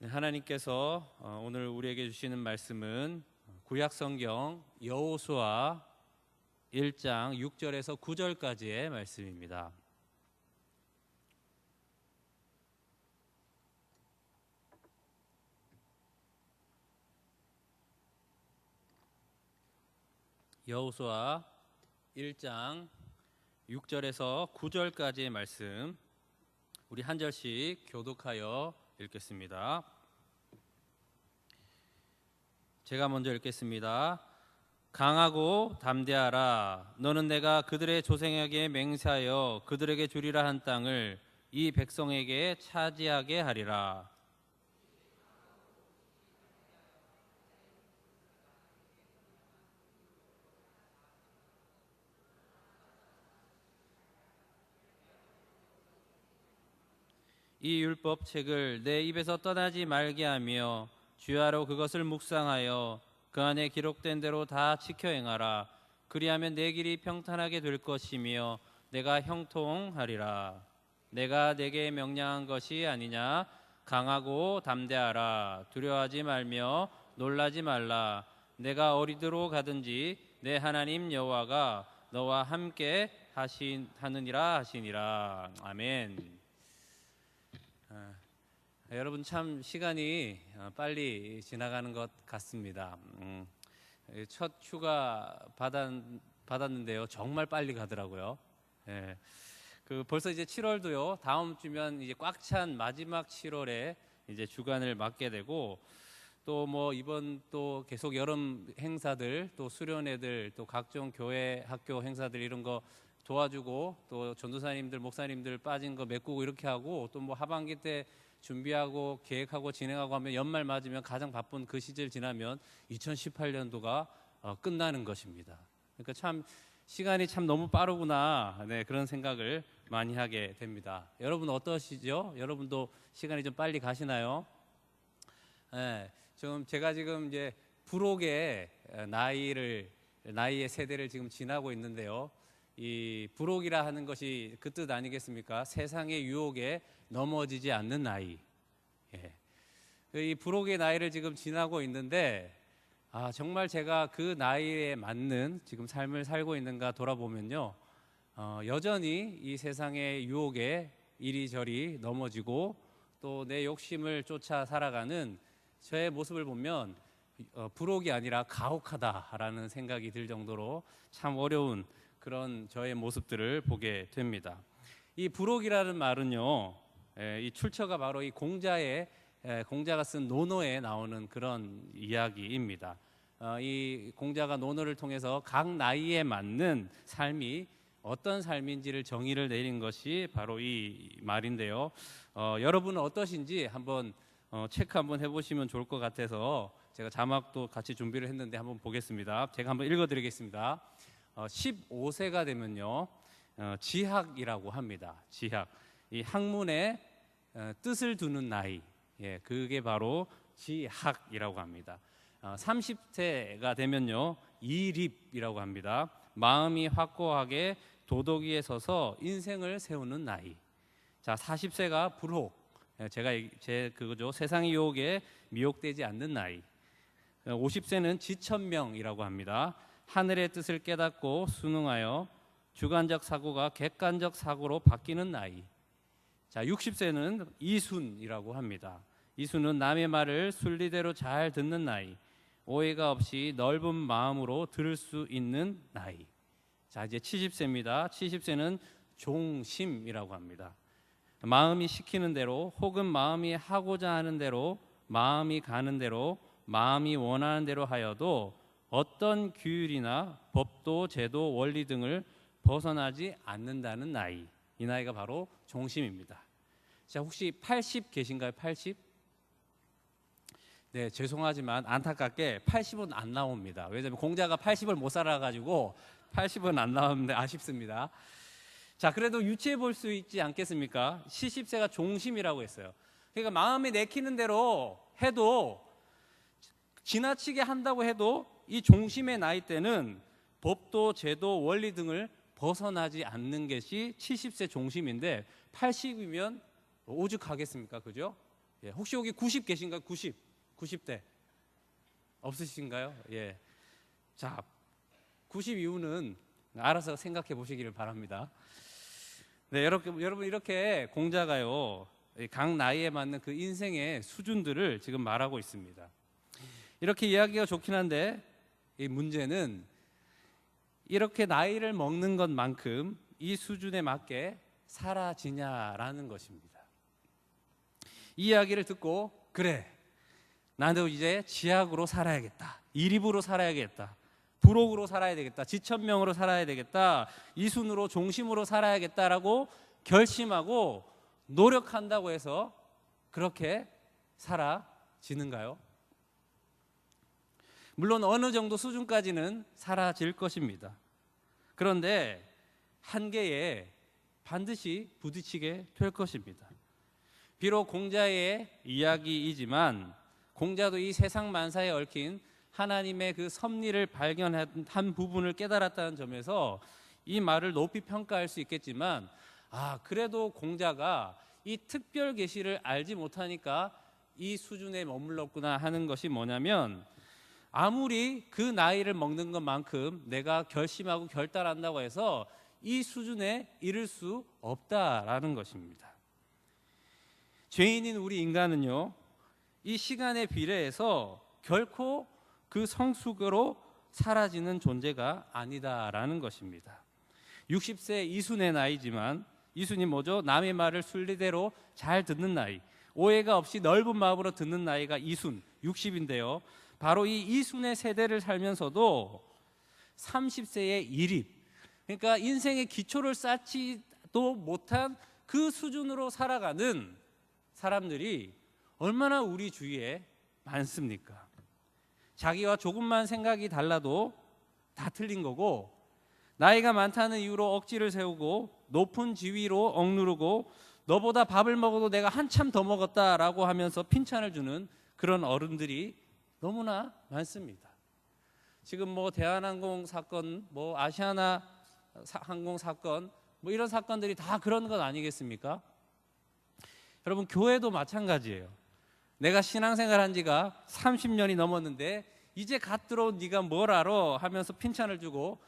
하나님께서 오늘 우리에게 주시는 말씀은 구약성경 여호수아 1장 6절에서 9절까지의 말씀입니다. 여호수아 1장 6절에서 9절까지의 말씀, 우리 한 절씩 교독하여 읽겠습니다. 제가 먼저 읽겠습니다. 강하고 담대하라. 너는 내가 그들의 조상에게 맹세하여 그들에게 주리라 한 땅을 이 백성에게 차지하게 하리라. 이 율법책을 내 입에서 떠나지 말게 하며 주야로 그것을 묵상하여 그 안에 기록된 대로 다 지켜 행하라. 그리하면 내 길이 평탄하게 될 것이며 내가 형통하리라. 내가 내게 명령한 것이 아니냐. 강하고 담대하라. 두려워하지 말며 놀라지 말라. 내가 어디로 가든지 내 하나님 여호와가 너와 함께 하느니라 하시니라. 아멘. 여러분, 참 시간이 빨리 지나가는 것 같습니다. 첫 휴가 받았는데요, 정말 빨리 가더라고요. 벌써 이제 7월도요, 다음 주면 이제 꽉 찬 마지막 7월에 이제 주간을 맞게 되고, 또 뭐 이번 또 계속 여름 행사들, 또 수련회들, 또 각종 교회 학교 행사들 이런 거 도와주고, 또 전도사님들 목사님들 빠진 거 메꾸고 이렇게 하고, 또 뭐 하반기 때 준비하고 계획하고 진행하고 하면 연말 맞으면 가장 바쁜 그 시절 지나면 2018년도가 끝나는 것입니다. 그러니까 참 시간이 참 너무 빠르구나, 그런 생각을 많이 하게 됩니다. 여러분 어떠시죠? 여러분도 시간이 좀 빨리 가시나요? 제가 지금 이제 부록의 나이의 세대를 지금 지나고 있는데요. 이 부록이라 하는 것이 그 뜻 아니겠습니까? 세상의 유혹에 넘어지지 않는 나이. 이 부록의 나이를 지금 지나고 있는데, 정말 제가 그 나이에 맞는 지금 삶을 살고 있는가 돌아보면요, 여전히 이 세상의 유혹에 이리저리 넘어지고 또 내 욕심을 쫓아 살아가는 저의 모습을 보면 부록이 아니라 가혹하다라는 생각이 들 정도로 참 어려운 그런 저의 모습들을 보게 됩니다. 이 부록이라는 말은요, 이 출처가 바로 이 공자가 쓴 논어에 나오는 그런 이야기입니다. 이 공자가 논어를 통해서 각 나이에 맞는 삶이 어떤 삶인지를 정의를 내린 것이 바로 이 말인데요. 여러분은 어떠신지 한번 체크 한번 해보시면 좋을 것 같아서 제가 자막도 같이 준비를 했는데 한번 보겠습니다. 제가 한번 읽어드리겠습니다. 15세가 되면요, 지학이라고 합니다. 지학, 이 학문의 뜻을 두는 나이, 그게 바로 지학이라고 합니다. 30세가 되면요, 이립이라고 합니다. 마음이 확고하게 도덕 위에 서서 인생을 세우는 나이. 자, 40세가 불혹, 그거죠. 세상의 유혹에 미혹되지 않는 나이. 50세는 지천명이라고 합니다. 하늘의 뜻을 깨닫고 순응하여 주관적 사고가 객관적 사고로 바뀌는 나이. 자, 60세는 이순이라고 합니다. 이순은 남의 말을 순리대로 잘 듣는 나이, 오해가 없이 넓은 마음으로 들을 수 있는 나이. 자, 이제 70세입니다. 70세는 종심이라고 합니다. 마음이 시키는 대로, 혹은 마음이 하고자 하는 대로, 마음이 가는 대로, 마음이 원하는 대로 하여도 어떤 규율이나 법도 제도 원리 등을 벗어나지 않는다는 나이. 이 나이가 바로 종심입니다. 자, 혹시 80 계신가요? 80? 네, 죄송하지만 안타깝게 80은 안 나옵니다. 왜냐하면 공자가 80을 못 살아가지고 80은 안 나오는데 아쉽습니다. 자, 그래도 유추해 볼 수 있지 않겠습니까? 70세가 종심이라고 했어요. 그러니까 마음이 내키는 대로 해도, 지나치게 한다고 해도 이 종심의 나이 때는 법도 제도 원리 등을 벗어나지 않는 것이 70세 종심인데 80이면 오죽하겠습니까? 그죠? 예, 혹시 여기 90 계신가요? 90대 없으신가요? 예. 자, 90 이후는 알아서 생각해 보시기를 바랍니다. 네, 여러분 이렇게 공자가요, 각 나이에 맞는 그 인생의 수준들을 지금 말하고 있습니다. 이렇게 이야기가 좋긴 한데 이 문제는 이렇게 나이를 먹는 것만큼 이 수준에 맞게 사라지냐라는 것입니다. 이 이야기를 듣고 그래, 나도 이제 지약으로 살아야겠다, 이립으로 살아야겠다, 부록으로 살아야 되겠다, 지천명으로 살아야 되겠다, 이순으로 종심으로 살아야겠다라고 결심하고 노력한다고 해서 그렇게 사라지는가요? 물론 어느 정도 수준까지는 사라질 것입니다. 그런데 한계에 반드시 부딪히게 될 것입니다. 비록 공자의 이야기이지만 공자도 이 세상 만사에 얽힌 하나님의 그 섭리를 발견한 부분을 깨달았다는 점에서 이 말을 높이 평가할 수 있겠지만, 그래도 공자가 이 특별 계시를 알지 못하니까 이 수준에 머물렀구나 하는 것이 뭐냐면, 아무리 그 나이를 먹는 것만큼 내가 결심하고 결단한다고 해서 이 수준에 이를 수 없다라는 것입니다. 죄인인 우리 인간은요, 이 시간에 비례해서 결코 그 성숙으로 사라지는 존재가 아니다라는 것입니다. 60세 이순의 나이지만, 이순이 뭐죠? 남의 말을 순리대로 잘 듣는 나이, 오해가 없이 넓은 마음으로 듣는 나이가 이순 60인데요. 바로 이 이순의 세대를 살면서도 30세의 이립, 그러니까 인생의 기초를 쌓지도 못한 그 수준으로 살아가는 사람들이 얼마나 우리 주위에 많습니까? 자기와 조금만 생각이 달라도 다 틀린 거고, 나이가 많다는 이유로 억지를 세우고 높은 지위로 억누르고 너보다 밥을 먹어도 내가 한참 더 먹었다라고 하면서 핀찬을 주는 그런 어른들이 너무나 많습니다. 지금 뭐 대한항공 사건, 뭐 아시아나 항공 사건, 뭐 이런 사건들이 다 그런 것 아니겠습니까? 여러분, 교회도 마찬가지예요. 내가 신앙생활 한 지가 30년이 넘었는데 이제 갓 들어온 네가 뭘 알아 하면서 핀찬을 주고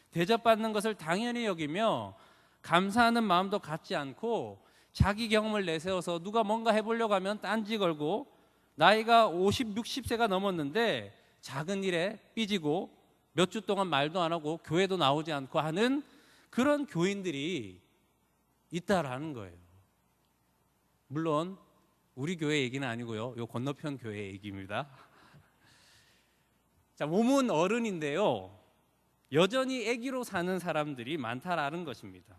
대접받는 것을 당연히 여기며 감사하는 마음도 갖지 않고 자기 경험을 내세워서 누가 뭔가 해보려고 하면 딴지 걸고, 나이가 50, 60세가 넘었는데 작은 일에 삐지고 몇 주 동안 말도 안 하고 교회도 나오지 않고 하는 그런 교인들이 있다라는 거예요. 물론 우리 교회 얘기는 아니고요, 요 건너편 교회 얘기입니다. 자, 몸은 어른인데요, 여전히 아기로 사는 사람들이 많다라는 것입니다.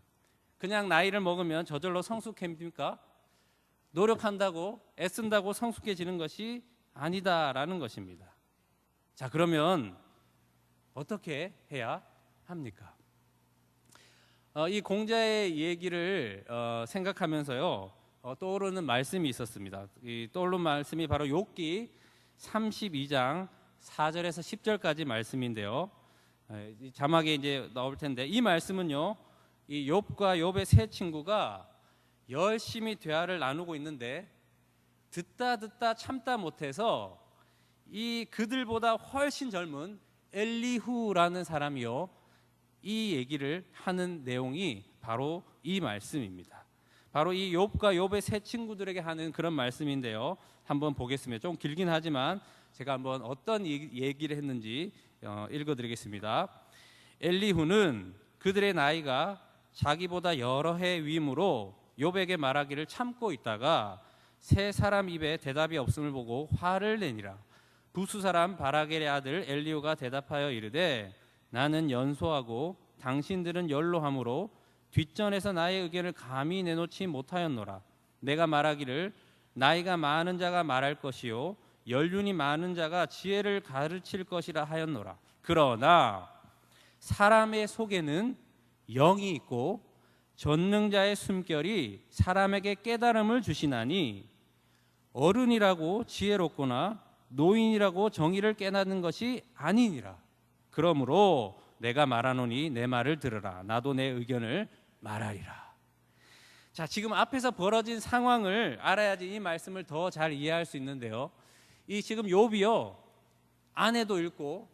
그냥 나이를 먹으면 저절로 성숙해집니까? 노력한다고 애쓴다고 성숙해지는 것이 아니다라는 것입니다. 자, 그러면 어떻게 해야 합니까? 이 공자의 얘기를 생각하면서요, 떠오르는 말씀이 있었습니다. 이 떠오르는 말씀이 바로 욥기 32장 4절에서 10절까지 말씀인데요. 이 자막에 이제 나올 텐데, 이 말씀은요, 이 욥과 욥의 세 친구가 열심히 대화를 나누고 있는데 듣다 참다 못해서 이 그들보다 훨씬 젊은 엘리후라는 사람이요, 이 얘기를 하는 내용이 바로 이 말씀입니다. 바로 이 욥과 욥의 세 친구들에게 하는 그런 말씀인데요. 한번 보겠습니다. 좀 길긴 하지만 제가 한번 어떤 얘기를 했는지 읽어드리겠습니다. 엘리후는 그들의 나이가 자기보다 여러 해 위임으로 욥에게 말하기를 참고 있다가 세 사람 입에 대답이 없음을 보고 화를 내니라. 부수 사람 바라겔의 아들 엘리후가 대답하여 이르되, 나는 연소하고 당신들은 연로함으로 뒷전에서 나의 의견을 감히 내놓지 못하였노라. 내가 말하기를 나이가 많은 자가 말할 것이요 연륜이 많은 자가 지혜를 가르칠 것이라 하였노라. 그러나 사람의 속에는 영이 있고 전능자의 숨결이 사람에게 깨달음을 주시나니, 어른이라고 지혜롭거나 노인이라고 정의를 깨닫는 것이 아니니라. 그러므로 내가 말하노니 내 말을 들으라. 나도 내 의견을 말하리라. 자, 지금 앞에서 벌어진 상황을 알아야지 이 말씀을 더 잘 이해할 수 있는데요. 이 지금 욥이요, 아내도 잃고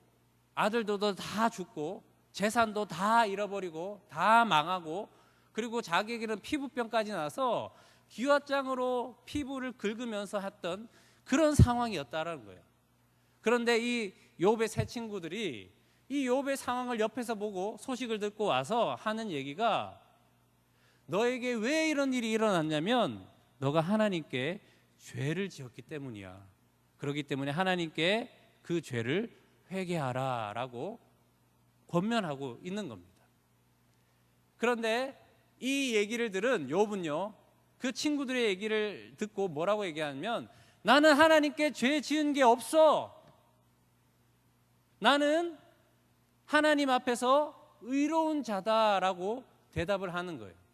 아들도 다 죽고 재산도 다 잃어버리고 다 망하고, 그리고 자기에게는 피부병까지 나서 기왓장으로 피부를 긁으면서 했던 그런 상황이었다라는 거예요. 그런데 이 욥의 세 친구들이 이 욥의 상황을 옆에서 보고 소식을 듣고 와서 하는 얘기가, 너에게 왜 이런 일이 일어났냐면 너가 하나님께 죄를 지었기 때문이야. 그렇기 때문에 하나님께 그 죄를 회개하라 라고 권면하고 있는 겁니다. 그런데 이 얘기를 들은 욥은요, 그 친구들의 얘기를 듣고 뭐라고 얘기하냐면, 나는 하나님께 죄 지은 게 없어. 나는 하나님 앞에서 의로운 자다라고 대답을 하는 거예요.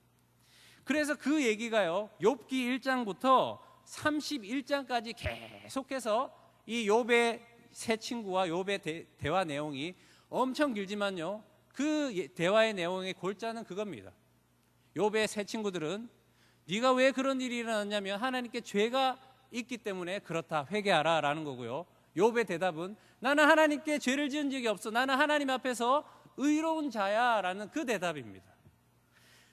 그래서 그 얘기가요, 욥기 1장부터 31장까지 계속해서 이 욥의 세 친구와 욥의 대화 내용이 엄청 길지만요, 그 대화의 내용의 골자는 그겁니다. 욥의 세 친구들은 네가 왜 그런 일이 일어났냐면 하나님께 죄가 있기 때문에 그렇다, 회개하라 라는 거고요. 욥의 대답은 나는 하나님께 죄를 지은 적이 없어, 나는 하나님 앞에서 의로운 자야 라는 그 대답입니다.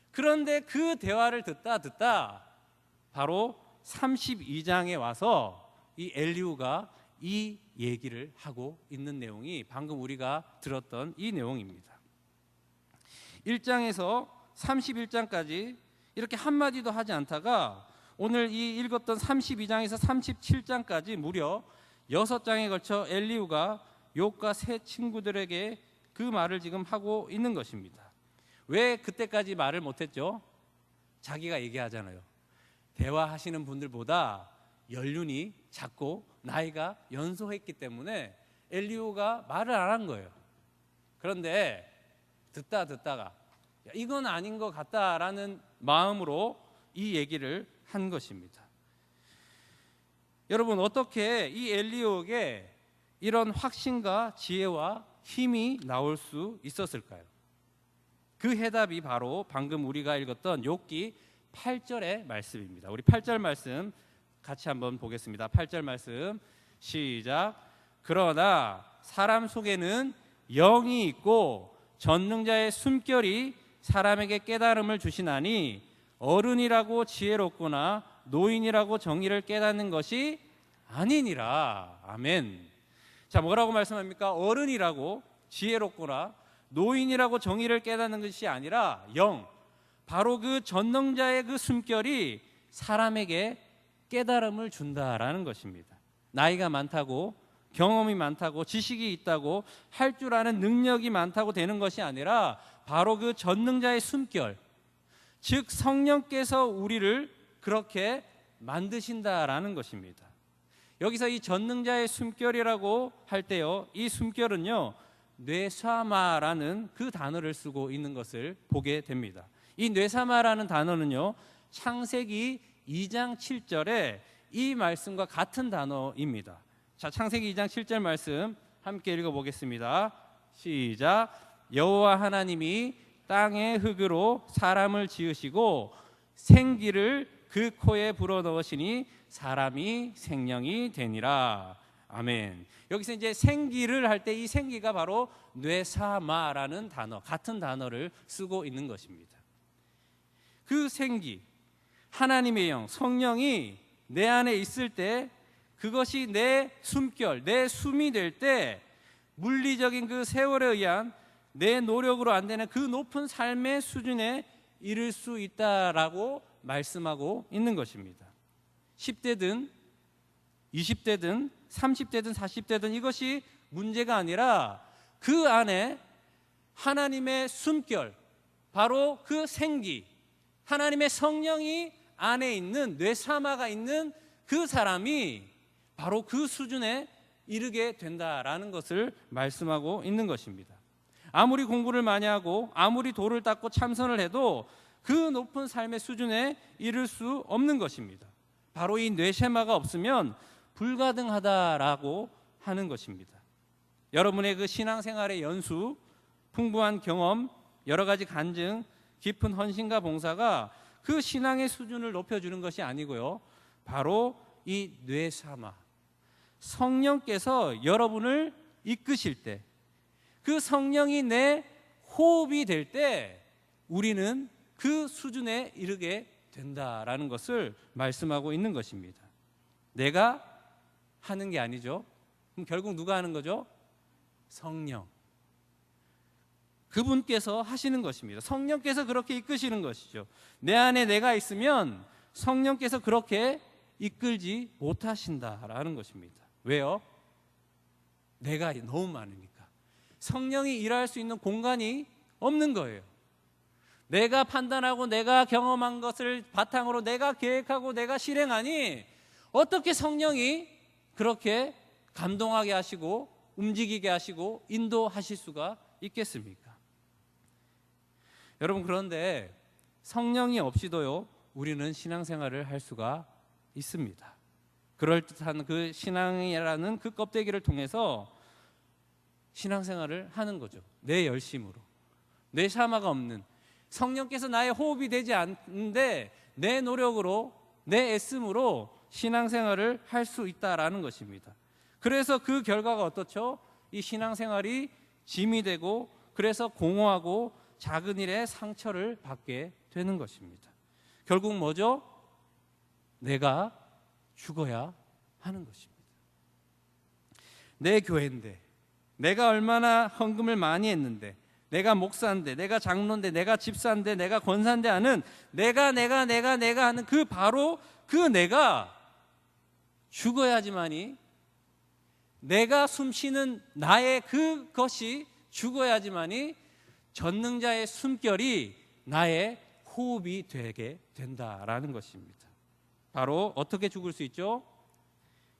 그런데 그 대화를 듣다 바로 32장에 와서 이 엘리후가 이 얘기를 하고 있는 내용이 방금 우리가 들었던 이 내용입니다. 1장에서 31장까지 이렇게 한마디도 하지 않다가 오늘 이 읽었던 32장에서 37장까지 무려 6장에 걸쳐 엘리후가 욥과 세 친구들에게 그 말을 지금 하고 있는 것입니다. 왜 그때까지 말을 못했죠? 자기가 얘기하잖아요. 대화하시는 분들보다 연륜이 작고 나이가 연소했기 때문에 엘리후가 말을 안 한 거예요. 그런데 듣다가 이건 아닌 것 같다라는 마음으로 이 얘기를 한 것입니다. 여러분, 어떻게 이 엘리후에게 이런 확신과 지혜와 힘이 나올 수 있었을까요? 그 해답이 바로 방금 우리가 읽었던 욥기 8절의 말씀입니다. 우리 8절 말씀 같이 한번 보겠습니다. 8절 말씀 시작. 그러나 사람 속에는 영이 있고 전능자의 숨결이 사람에게 깨달음을 주시나니 어른이라고 지혜롭거나 노인이라고 정의를 깨닫는 것이 아니니라. 아멘. 자, 뭐라고 말씀합니까? 어른이라고 지혜롭거나 노인이라고 정의를 깨닫는 것이 아니라 영, 바로 그 전능자의 그 숨결이 사람에게 깨달음을 준다라는 것입니다. 나이가 많다고, 경험이 많다고, 지식이 있다고, 할 줄 아는 능력이 많다고 되는 것이 아니라 바로 그 전능자의 숨결, 즉 성령께서 우리를 그렇게 만드신다라는 것입니다. 여기서 이 전능자의 숨결이라고 할 때요, 이 숨결은요, 뇌사마라는 그 단어를 쓰고 있는 것을 보게 됩니다. 이 뇌사마라는 단어는요, 창세기 2장 7절에 이 말씀과 같은 단어입니다. 자, 창세기 2장 7절 말씀 함께 읽어보겠습니다. 시작. 여호와 하나님이 땅의 흙으로 사람을 지으시고 생기를 그 코에 불어넣으시니 사람이 생명이 되니라. 아멘. 여기서 이제 생기를 할 때 이 생기가 바로 뇌사마라는 단어, 같은 단어를 쓰고 있는 것입니다. 그 생기, 하나님의 영, 성령이 내 안에 있을 때, 그것이 내 숨결, 내 숨이 될 때 물리적인 그 세월에 의한 내 노력으로 안 되는 그 높은 삶의 수준에 이를 수 있다라고 말씀하고 있는 것입니다. 10대든 20대든 30대든 40대든 이것이 문제가 아니라 그 안에 하나님의 숨결, 바로 그 생기, 하나님의 성령이 안에 있는 뇌사마가 있는 그 사람이 바로 그 수준에 이르게 된다라는 것을 말씀하고 있는 것입니다. 아무리 공부를 많이 하고 아무리 도를 닦고 참선을 해도 그 높은 삶의 수준에 이를 수 없는 것입니다. 바로 이 뇌세마가 없으면 불가능하다라고 하는 것입니다. 여러분의 그 신앙생활의 연수, 풍부한 경험, 여러 가지 간증, 깊은 헌신과 봉사가 그 신앙의 수준을 높여주는 것이 아니고요, 바로 이 뇌사마, 성령께서 여러분을 이끄실 때, 그 성령이 내 호흡이 될 때 우리는 그 수준에 이르게 된다라는 것을 말씀하고 있는 것입니다. 내가 하는 게 아니죠. 그럼 결국 누가 하는 거죠? 성령. 그분께서 하시는 것입니다. 성령께서 그렇게 이끄시는 것이죠. 내 안에 내가 있으면 성령께서 그렇게 이끌지 못하신다라는 것입니다. 왜요? 내가 너무 많으니까. 성령이 일할 수 있는 공간이 없는 거예요. 내가 판단하고 내가 경험한 것을 바탕으로 내가 계획하고 내가 실행하니 어떻게 성령이 그렇게 감동하게 하시고 움직이게 하시고 인도하실 수가 있겠습니까? 여러분, 그런데 성령이 없이도요, 우리는 신앙생활을 할 수가 있습니다. 그럴듯한 그 신앙이라는 그 껍데기를 통해서 신앙생활을 하는 거죠. 내 열심으로, 내 샤마가 없는, 성령께서 나의 호흡이 되지 않는데 내 노력으로, 내 애씀으로 신앙생활을 할 수 있다라는 것입니다. 그래서 그 결과가 어떻죠? 이 신앙생활이 짐이 되고, 그래서 공허하고 작은 일에 상처를 받게 되는 것입니다. 결국 뭐죠? 내가 죽어야 하는 것입니다. 내 교회인데, 내가 얼마나 헌금을 많이 했는데, 내가 목사인데, 내가 장로인데, 내가 집사인데, 내가 권사인데 하는 내가 하는 그 바로 그 내가 죽어야지만이, 내가 숨쉬는 나의 그것이 죽어야지만이 전능자의 숨결이 나의 호흡이 되게 된다라는 것입니다. 바로 어떻게 죽을 수 있죠?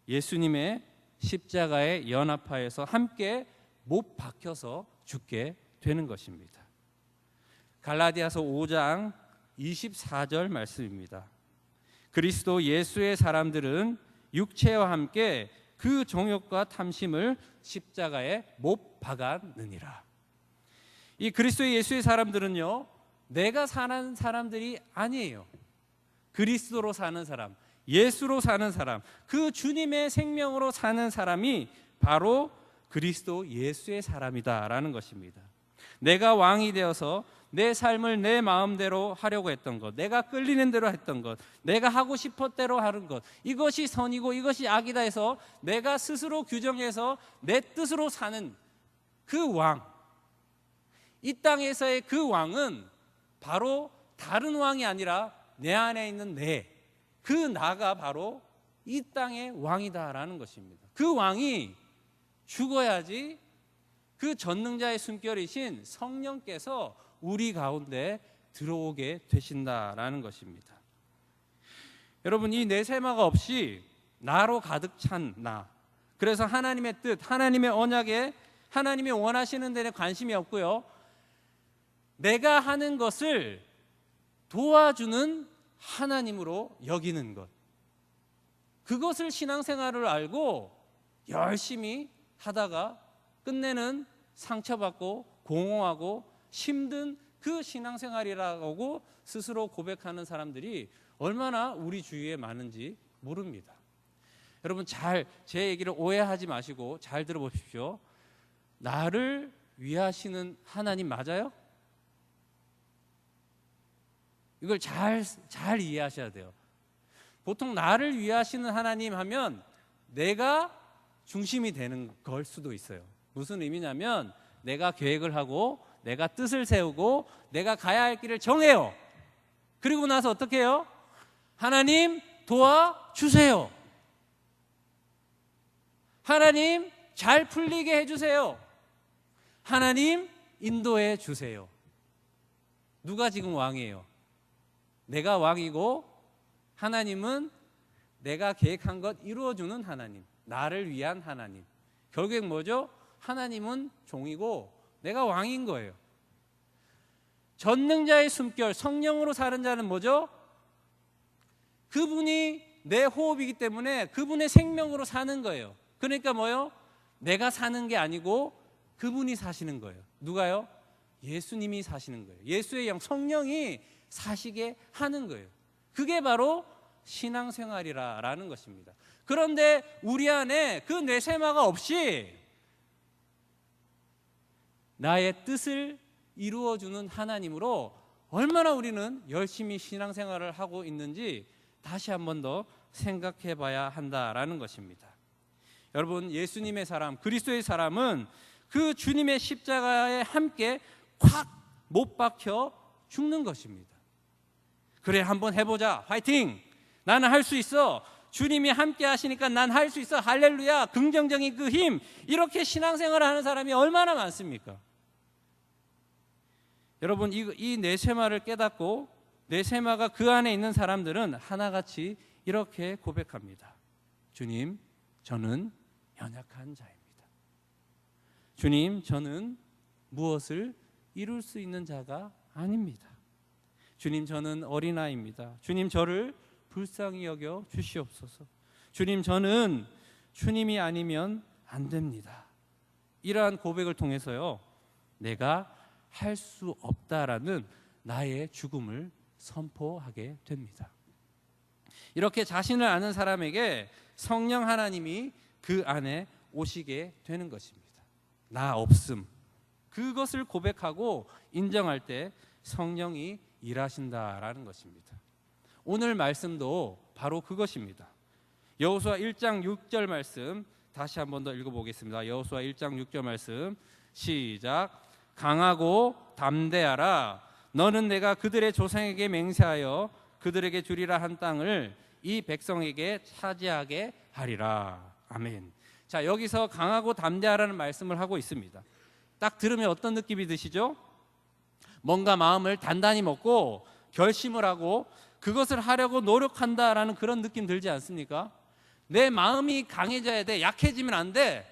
예수님의 십자가의 연합하에서 함께 못 박혀서 죽게 되는 것입니다. 갈라디아서 5장 24절 말씀입니다. 그리스도 예수의 사람들은 육체와 함께 그 정욕과 탐심을 십자가에 못 박았느니라. 이 그리스도 예수의 사람들은요, 내가 사는 사람들이 아니에요. 그리스도로 사는 사람, 예수로 사는 사람, 그 주님의 생명으로 사는 사람이 바로 그리스도 예수의 사람이다라는 것입니다. 내가 왕이 되어서 내 삶을 내 마음대로 하려고 했던 것, 내가 끌리는 대로 했던 것, 내가 하고 싶었대로 하는 것, 이것이 선이고 이것이 악이다 해서 내가 스스로 규정해서 내 뜻으로 사는 그 왕, 이 땅에서의 그 왕은 바로 다른 왕이 아니라 내 안에 있는 그 나가 바로 이 땅의 왕이다라는 것입니다. 그 왕이 죽어야지 그 전능자의 숨결이신 성령께서 우리 가운데 들어오게 되신다라는 것입니다. 여러분, 이 네세마가 없이 나로 가득 찬 나, 그래서 하나님의 뜻, 하나님의 언약에, 하나님이 원하시는 데에 관심이 없고요, 내가 하는 것을 도와주는 하나님으로 여기는 것, 그것을 신앙생활을 알고 열심히 하다가 끝내는 상처받고 공허하고 힘든 그 신앙생활이라고 스스로 고백하는 사람들이 얼마나 우리 주위에 많은지 모릅니다. 여러분, 제 얘기를 오해하지 마시고 잘 들어보십시오. 나를 위하시는 하나님 맞아요? 이걸 잘 이해하셔야 돼요. 보통 나를 위하시는 하나님 하면 내가 중심이 되는 걸 수도 있어요. 무슨 의미냐면 내가 계획을 하고 내가 뜻을 세우고 내가 가야 할 길을 정해요. 그리고 나서 어떻게 해요? 하나님 도와주세요. 하나님 잘 풀리게 해주세요. 하나님 인도해 주세요. 누가 지금 왕이에요? 내가 왕이고 하나님은 내가 계획한 것 이루어주는 하나님, 나를 위한 하나님. 결국엔 뭐죠? 하나님은 종이고 내가 왕인 거예요. 전능자의 숨결, 성령으로 사는 자는 뭐죠? 그분이 내 호흡이기 때문에 그분의 생명으로 사는 거예요. 그러니까 뭐요? 내가 사는 게 아니고 그분이 사시는 거예요. 누가요? 예수님이 사시는 거예요. 예수의 영, 성령이 사시게 하는 거예요. 그게 바로 신앙생활이라는 것입니다. 그런데 우리 안에 그 뇌세마가 없이 나의 뜻을 이루어주는 하나님으로 얼마나 우리는 열심히 신앙생활을 하고 있는지 다시 한 번 더 생각해 봐야 한다라는 것입니다. 여러분, 예수님의 사람, 그리스도의 사람은 그 주님의 십자가에 함께 콱 못 박혀 죽는 것입니다. 그래, 한번 해보자, 화이팅, 나는 할 수 있어, 주님이 함께 하시니까 난 할 수 있어, 할렐루야, 긍정적인 그 힘, 이렇게 신앙생활을 하는 사람이 얼마나 많습니까? 여러분, 이 뇌세마를 깨닫고 뇌세마가 그 안에 있는 사람들은 하나같이 이렇게 고백합니다. 주님, 저는 연약한 자입니다. 주님, 저는 무엇을 이룰 수 있는 자가 아닙니다. 주님, 저는 어린아이입니다. 주님, 저를 불쌍히 여겨 주시옵소서. 주님, 저는 주님이 아니면 안 됩니다. 이러한 고백을 통해서요, 내가 할 수 없다라는 나의 죽음을 선포하게 됩니다. 이렇게 자신을 아는 사람에게 성령 하나님이 그 안에 오시게 되는 것입니다. 나 없음, 그것을 고백하고 인정할 때 성령이 일하신다라는 것입니다. 오늘 말씀도 바로 그것입니다. 여호수아 1장 6절 말씀 다시 한 번 더 읽어보겠습니다. 여호수아 1장 6절 말씀 시작. 강하고 담대하라. 너는 내가 그들의 조상에게 맹세하여 그들에게 주리라 한 땅을 이 백성에게 차지하게 하리라. 아멘. 자, 여기서 강하고 담대하라는 말씀을 하고 있습니다. 딱 들으면 어떤 느낌이 드시죠? 뭔가 마음을 단단히 먹고 결심을 하고 그것을 하려고 노력한다라는 그런 느낌 들지 않습니까? 내 마음이 강해져야 돼. 약해지면 안 돼.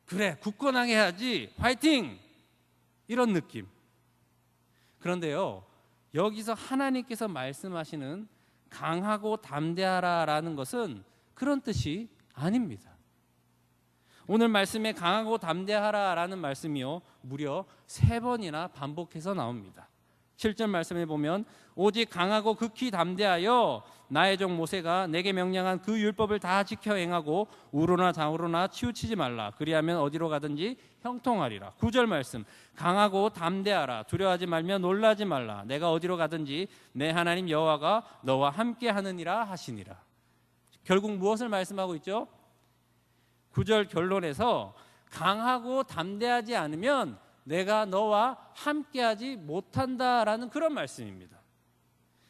그래, 굳건하게 해야지. 화이팅! 이런 느낌. 그런데요, 여기서 하나님께서 말씀하시는 강하고 담대하라라는 것은 그런 뜻이 아닙니다. 오늘 말씀에 강하고 담대하라라는 말씀이요, 무려 3번이나 반복해서 나옵니다. 7절 말씀에 보면 오직 강하고 극히 담대하여 나의 종 모세가 내게 명령한 그 율법을 다 지켜 행하고 우로나 좌우로나 치우치지 말라. 그리하면 어디로 가든지 형통하리라. 9절 말씀 강하고 담대하라. 두려워하지 말며 놀라지 말라. 내가 어디로 가든지 내 하나님 여호와가 너와 함께 하느니라 하시니라. 결국 무엇을 말씀하고 있죠? 9절 결론에서 강하고 담대하지 않으면 내가 너와 함께하지 못한다라는 그런 말씀입니다.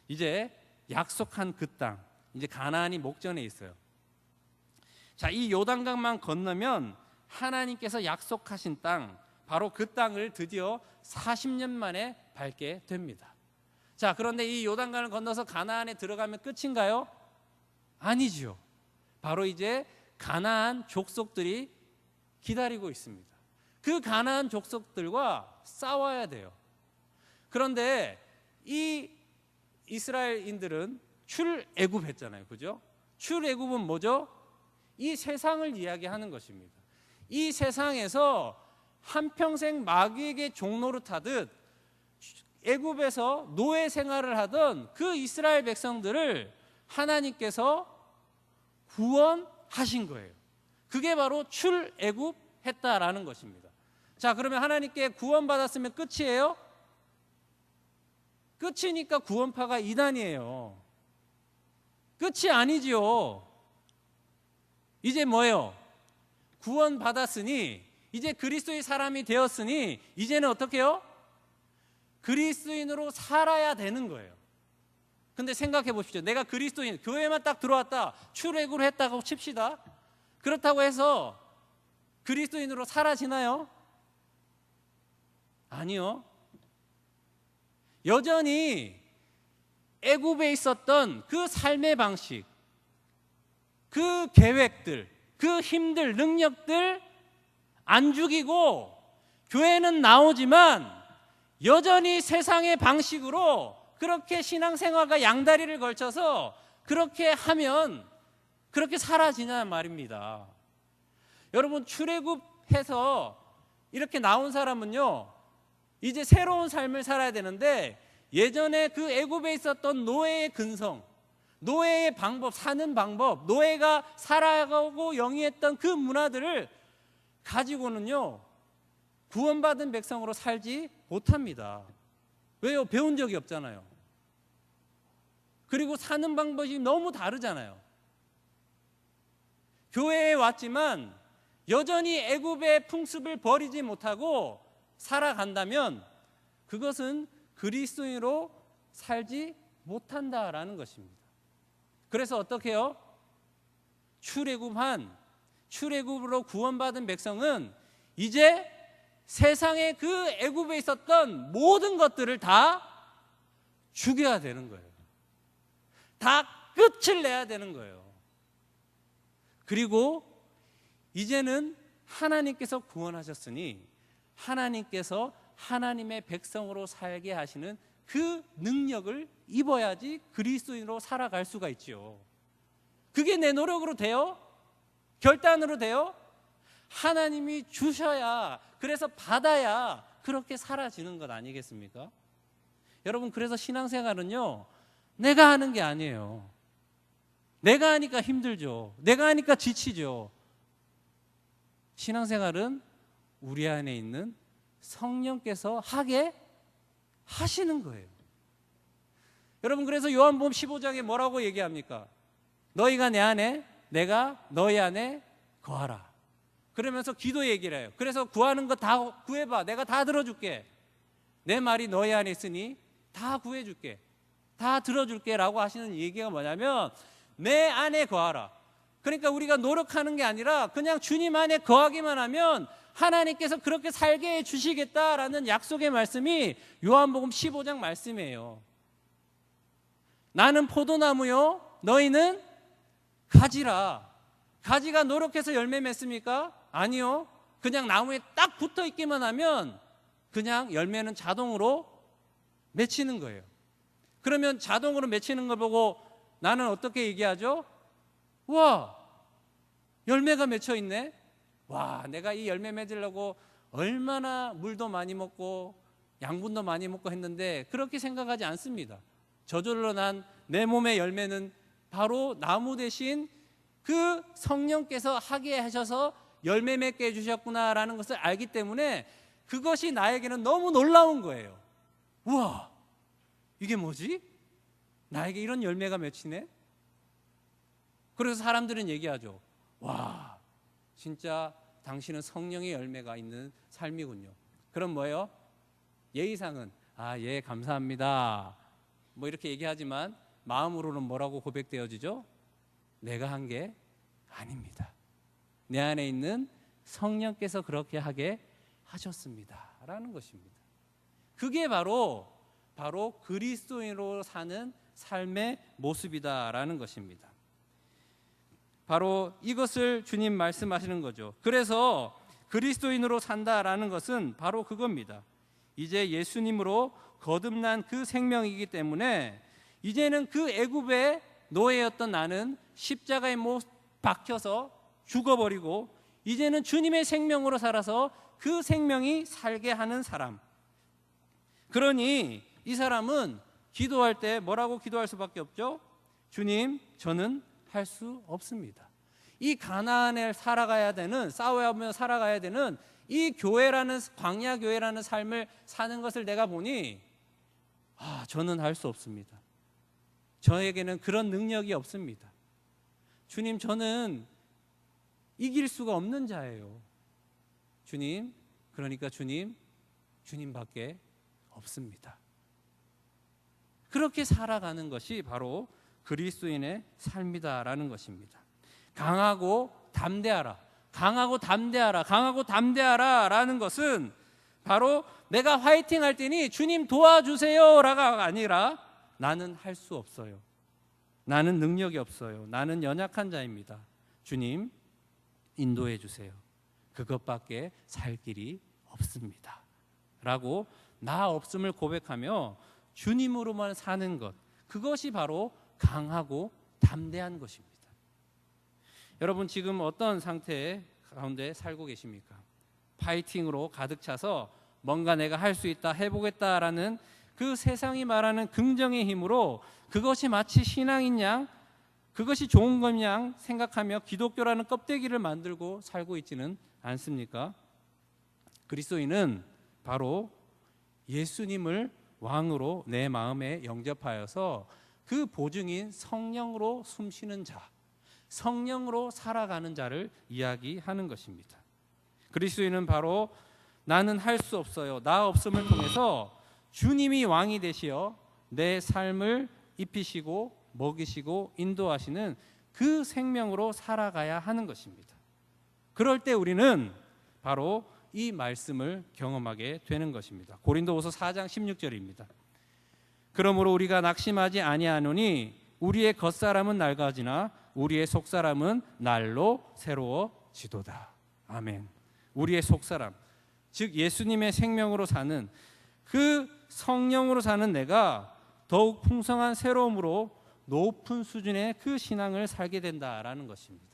이제 약속한 그 땅, 이제 가나안이 목전에 있어요. 자, 이 요단강만 건너면 하나님께서 약속하신 땅, 바로 그 땅을 드디어 40년 만에 밟게 됩니다. 자, 그런데 이 요단강을 건너서 가나안에 들어가면 끝인가요? 아니지요. 바로 이제 가나안 족속들이 기다리고 있습니다. 그 가나안 족속들과 싸워야 돼요. 그런데 이 이스라엘인들은 출애굽했잖아요. 그죠? 출애굽은 뭐죠? 이 세상을 이야기하는 것입니다. 이 세상에서 한평생 마귀에게 종노릇하듯 애굽에서 노예 생활을 하던 그 이스라엘 백성들을 하나님께서 구원하신 거예요. 그게 바로 출애굽했다라는 것입니다. 자, 그러면 하나님께 구원받았으면 끝이에요? 끝이니까 구원파가 이단이에요. 끝이 아니지요. 이제 뭐예요? 구원받았으니 이제 그리스도의 사람이 되었으니 이제는 어떻게 해요? 그리스도인으로 살아야 되는 거예요. 근데 생각해 보십시오. 내가 그리스도인, 교회만 딱 들어왔다, 출애굽을 했다고 칩시다. 그렇다고 해서 그리스도인으로 살아지나요? 아니요. 여전히 애굽에 있었던 그 삶의 방식, 그 계획들, 그 힘들, 능력들 안 죽이고 교회는 나오지만 여전히 세상의 방식으로 그렇게 신앙생활과 양다리를 걸쳐서 그렇게 하면 그렇게 사라지냐 말입니다. 여러분, 출애굽해서 이렇게 나온 사람은요, 이제 새로운 삶을 살아야 되는데 예전에 그 애굽에 있었던 노예의 근성, 노예의 방법, 사는 방법, 노예가 살아가고 영위했던 그 문화들을 가지고는요, 구원받은 백성으로 살지 못합니다. 왜요? 배운 적이 없잖아요. 그리고 사는 방법이 너무 다르잖아요. 교회에 왔지만 여전히 애굽의 풍습을 버리지 못하고 살아간다면 그것은 그리스도인으로 살지 못한다라는 것입니다. 그래서 어떻게 해요? 출애굽으로 구원받은 백성은 이제 세상의 그 애굽에 있었던 모든 것들을 다 죽여야 되는 거예요. 다 끝을 내야 되는 거예요. 그리고 이제는 하나님께서 구원하셨으니 하나님께서 하나님의 백성으로 살게 하시는 그 능력을 입어야지 그리스도인으로 살아갈 수가 있지요. 그게 내 노력으로 돼요? 결단으로 돼요? 하나님이 주셔야, 그래서 받아야 그렇게 사라지는 것 아니겠습니까? 여러분, 그래서 신앙생활은요, 내가 하는 게 아니에요. 내가 하니까 힘들죠. 내가 하니까 지치죠. 신앙생활은 우리 안에 있는 성령께서 하게 하시는 거예요. 여러분, 그래서 요한복음 15장에 뭐라고 얘기합니까? 너희가 내 안에, 내가 너희 안에 거하라. 그러면서 기도 얘기를 해요. 그래서 구하는 거 다 구해봐. 내가 다 들어줄게. 내 말이 너희 안에 있으니 다 구해줄게. 다 들어줄게 라고 하시는 얘기가 뭐냐면 내 안에 거하라. 그러니까 우리가 노력하는 게 아니라 그냥 주님 안에 거하기만 하면 하나님께서 그렇게 살게 해주시겠다라는 약속의 말씀이 요한복음 15장 말씀이에요. 나는 포도나무요, 너희는 가지라. 가지가 노력해서 열매 맺습니까? 아니요. 그냥 나무에 딱 붙어 있기만 하면 그냥 열매는 자동으로 맺히는 거예요. 그러면 자동으로 맺히는 걸 보고 나는 어떻게 얘기하죠? 와, 열매가 맺혀 있네. 와, 내가 이 열매 맺으려고 얼마나 물도 많이 먹고 양분도 많이 먹고 했는데 그렇게 생각하지 않습니다. 저절로 난 내 몸의 열매는 바로 나무 대신 그 성령께서 하게 하셔서 열매 맺게 해주셨구나라는 것을 알기 때문에 그것이 나에게는 너무 놀라운 거예요. 우와, 이게 뭐지? 나에게 이런 열매가 맺히네? 그래서 사람들은 얘기하죠. 와, 진짜 당신은 성령의 열매가 있는 삶이군요. 그럼 뭐예요? 예의상은 예, 감사합니다. 뭐 이렇게 얘기하지만 마음으로는 뭐라고 고백되어지죠? 내가 한 게 아닙니다. 내 안에 있는 성령께서 그렇게 하게 하셨습니다 라는 것입니다. 그게 바로 그리스도인으로 사는 삶의 모습이다라는 것입니다. 바로 이것을 주님 말씀하시는 거죠. 그래서 그리스도인으로 산다라는 것은 바로 그겁니다. 이제 예수님으로 거듭난 그 생명이기 때문에 이제는 그 애굽의 노예였던 나는 십자가에 못 박혀서 죽어버리고 이제는 주님의 생명으로 살아서 그 생명이 살게 하는 사람. 그러니 이 사람은 기도할 때 뭐라고 기도할 수밖에 없죠? 주님, 저는 할 수 없습니다. 이 가나안에 살아가야 되는, 싸워하며 살아가야 되는 이 교회라는, 광야 교회라는 삶을 사는 것을 내가 보니 저는 할 수 없습니다. 저에게는 그런 능력이 없습니다. 주님, 저는 이길 수가 없는 자예요. 주님, 그러니까 주님밖에 없습니다. 그렇게 살아가는 것이 바로 그리스도인의 삶이다라는 것입니다. 강하고 담대하라. 강하고 담대하라. 강하고 담대하라라는 것은 바로 내가 화이팅 할 때니 주님 도와주세요라가 아니라 나는 할 수 없어요. 나는 능력이 없어요. 나는 연약한 자입니다. 주님 인도해 주세요. 그것밖에 살 길이 없습니다. 라고 나 없음을 고백하며 주님으로만 사는 것, 그것이 바로 강하고 담대한 것입니다. 여러분, 지금 어떤 상태 가운데 살고 계십니까? 파이팅으로 가득 차서 뭔가 내가 할 수 있다, 해보겠다라는 그 세상이 말하는 긍정의 힘으로 그것이 마치 신앙인 양, 그것이 좋은 것 양 생각하며 기독교라는 껍데기를 만들고 살고 있지는 않습니까? 그리스도인은 바로 예수님을 왕으로 내 마음에 영접하여서 그 보증인 성령으로 숨쉬는 자, 성령으로 살아가는 자를 이야기하는 것입니다. 그리스도인은 바로 나는 할 수 없어요, 나 없음을 통해서 주님이 왕이 되시어 내 삶을 입히시고 먹이시고 인도하시는 그 생명으로 살아가야 하는 것입니다. 그럴 때 우리는 바로 이 말씀을 경험하게 되는 것입니다. 고린도후서 4장 16절입니다. 그러므로 우리가 낙심하지 아니하노니 우리의 겉사람은 낡아지나 우리의 속사람은 날로 새로워지도다. 아멘. 우리의 속사람, 즉 예수님의 생명으로 사는 그 성령으로 사는 내가 더욱 풍성한 새로움으로 높은 수준의 그 신앙을 살게 된다라는 것입니다.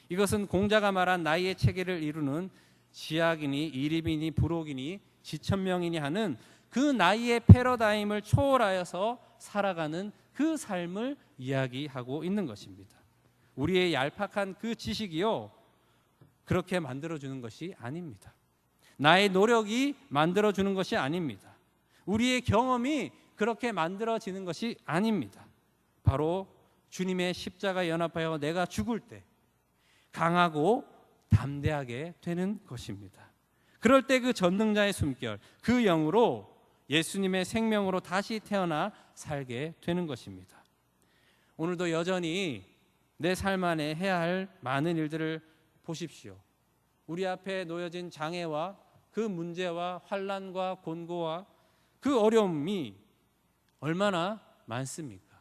이것은 공자가 말한 나이의 체계를 이루는 지약이니 이립이니 부록이니 지천명이니 하는 그 나이의 패러다임을 초월하여서 살아가는 그 삶을 이야기하고 있는 것입니다. 우리의 얄팍한 그 지식이요, 그렇게 만들어주는 것이 아닙니다. 나의 노력이 만들어주는 것이 아닙니다. 우리의 경험이 그렇게 만들어지는 것이 아닙니다. 바로 주님의 십자가 연합하여 내가 죽을 때 강하고 담대하게 되는 것입니다. 그럴 때 그 전능자의 숨결, 그 영으로 예수님의 생명으로 다시 태어나 살게 되는 것입니다. 오늘도 여전히 내 삶 안에 해야 할 많은 일들을 보십시오. 우리 앞에 놓여진 장애와 그 문제와 환난과 곤고와 그 어려움이 얼마나 많습니까?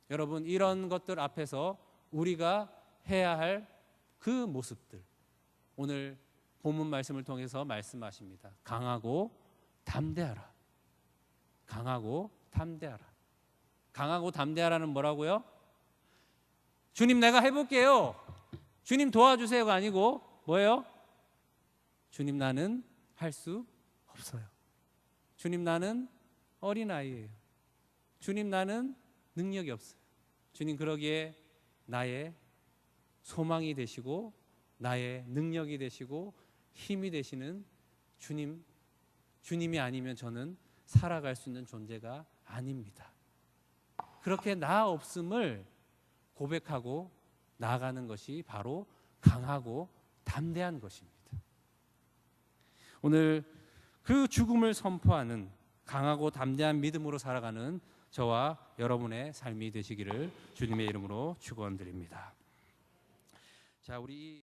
여러분, 이런 것들 앞에서 우리가 해야 할 그 모습들, 오늘 본문 말씀을 통해서 말씀하십니다. 강하고 담대하라. 강하고 담대하라. 강하고 담대하라는 뭐라고요? 주님 내가 해볼게요, 주님 도와주세요가 아니고 뭐예요? 주님 나는 할 수 없어요. 주님 나는 어린아이예요. 주님 나는 능력이 없어요. 주님 그러기에 나의 소망이 되시고 나의 능력이 되시고 힘이 되시는 주님이 아니면 저는 살아갈 수 있는 존재가 아닙니다. 그렇게 나 없음을 고백하고 나아가는 것이 바로 강하고 담대한 것입니다. 오늘 그 죽음을 선포하는 강하고 담대한 믿음으로 살아가는 저와 여러분의 삶이 되시기를 주님의 이름으로 축원드립니다. 자, 우리